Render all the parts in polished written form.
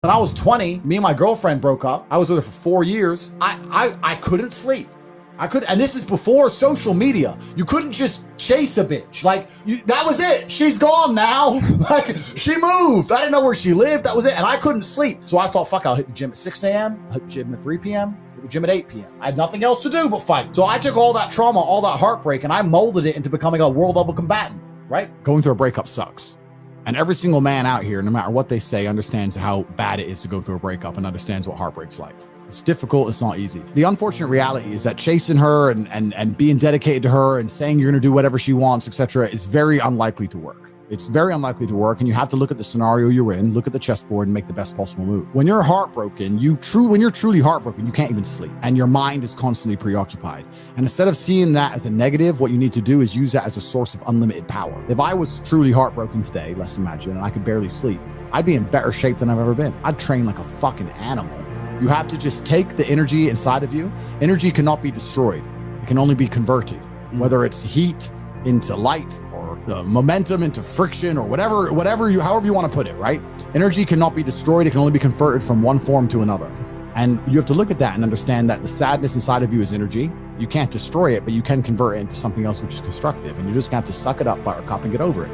When I was 20, me and my girlfriend broke up. I was with her for 4 years. I couldn't sleep. And this is before social media. You couldn't just chase a bitch. Like, that was it. She's gone now. Like, she moved. I didn't know where she lived. That was it. And I couldn't sleep. So I thought, fuck, I'll hit the gym at 6 a.m., hit the gym at 3 p.m., hit the gym at 8 p.m. I had nothing else to do but fight. So I took all that trauma, all that heartbreak, and I molded it into becoming a world level combatant, right? Going through a breakup sucks. And every single man out here, no matter what they say, understands how bad it is to go through a breakup and understands what heartbreak's like. It's difficult. It's not easy. The unfortunate reality is that chasing her and being dedicated to her and saying you're going to do whatever she wants, etc., is very unlikely to work. It's very unlikely to work. And you have to look at the scenario you're in, look at the chessboard, and make the best possible move. When you're heartbroken, when you're truly heartbroken, you can't even sleep and your mind is constantly preoccupied. And instead of seeing that as a negative, what you need to do is use that as a source of unlimited power. If I was truly heartbroken today, let's imagine, and I could barely sleep, I'd be in better shape than I've ever been. I'd train like a fucking animal. You have to just take the energy inside of you. Energy cannot be destroyed. It can only be converted, whether it's heat into light or the momentum into friction or however you want to put it, right? Energy cannot be destroyed. It can only be converted from one form to another. And you have to look at that and understand that the sadness inside of you is energy. You can't destroy it, but you can convert it into something else which is constructive. And you're just gonna have to suck it up, buttercup, and get over it.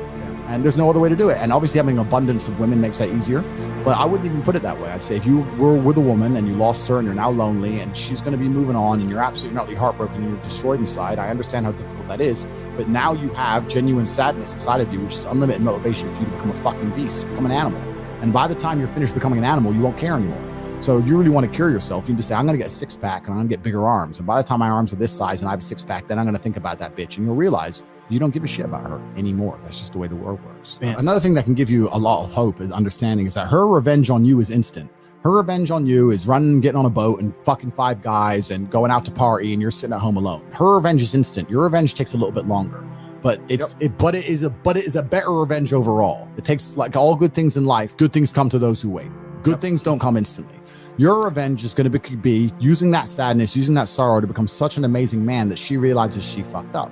And there's no other way to do it. And obviously having an abundance of women makes that easier, but I wouldn't even put it that way. I'd say if you were with a woman and you lost her and you're now lonely and she's going to be moving on and you're absolutely not heartbroken and you're destroyed inside, I understand how difficult that is, but now you have genuine sadness inside of you, which is unlimited motivation for you to become a fucking beast, become an animal. And by the time you're finished becoming an animal, you won't care anymore. So if you really want to cure yourself, you can just say, I'm going to get a 6-pack and I'm going to get bigger arms. And by the time my arms are this size and I have a 6-pack, then I'm going to think about that bitch. And you'll realize you don't give a shit about her anymore. That's just the way the world works. Man. Another thing that can give you a lot of hope is understanding is that her revenge on you is instant. Her revenge on you is running, getting on a boat and fucking 5 guys and going out to party and you're sitting at home alone. Her revenge is instant. Your revenge takes a little bit longer. But it is a better revenge overall. It takes, like all good things in life, good things come to those who wait. Good things don't come instantly. Your revenge is going to be using that sadness, using that sorrow to become such an amazing man that she realizes she fucked up.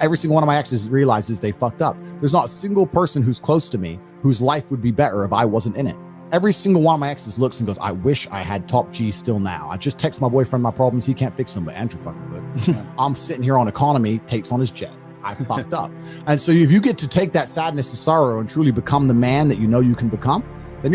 Every single one of my exes realizes they fucked up. There's not a single person who's close to me whose life would be better if I wasn't in it. Every single one of my exes looks and goes, I wish I had top G still now. I just text my boyfriend my problems. He can't fix them, but Andrew fucking would. I'm sitting here on economy, Tate's on his jet. I fucked up. And so if you get to take that sadness and sorrow and truly become the man that you know you can become, then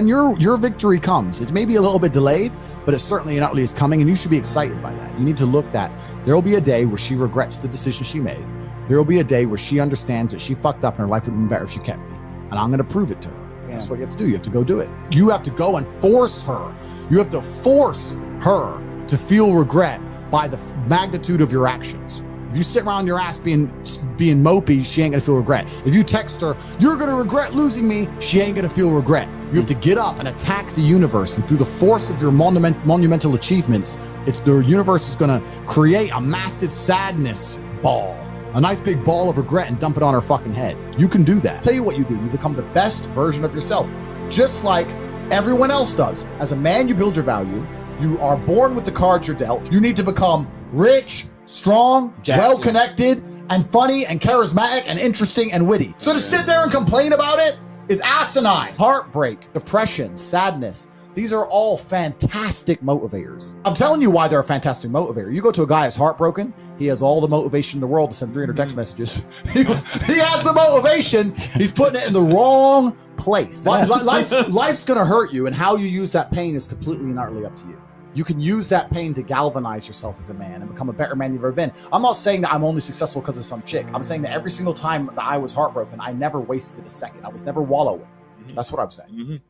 your victory comes. It's maybe a little bit delayed, but it's certainly not really is coming, and you should be excited by that. You need to look that there will be a day where she regrets the decision she made. There will be a day where she understands that she fucked up and her life would have been better if she kept me. And I'm going to prove it to her. Yeah. That's what you have to do. You have to go do it. You have to go and force her. You have to force her to feel regret by the magnitude of your actions. If you sit around your ass being mopey, she ain't gonna feel regret. If you text her, you're gonna regret losing me, she ain't gonna feel regret. You have to get up and attack the universe, and through the force of your monumental achievements, the universe is gonna create a massive sadness ball, a nice big ball of regret, and dump it on her fucking head. You can do that. Tell you what you do. You become the best version of yourself, just like everyone else does. As a man, you build your value. You are born with the cards you're dealt. You need to become rich, strong, well-connected, and funny, and charismatic, and interesting, and witty. So to sit there and complain about it is asinine. Heartbreak, depression, sadness, these are all fantastic motivators. I'm telling you why they're a fantastic motivator. You go to a guy who's heartbroken, he has all the motivation in the world to send 300 text messages. He has the motivation, he's putting it in the wrong place. Life's gonna hurt you, and how you use that pain is completely and utterly up to you. You can use that pain to galvanize yourself as a man and become a better man you've ever been. I'm not saying that I'm only successful because of some chick. I'm saying that every single time that I was heartbroken, I never wasted a second. I was never wallowing. That's what I'm saying.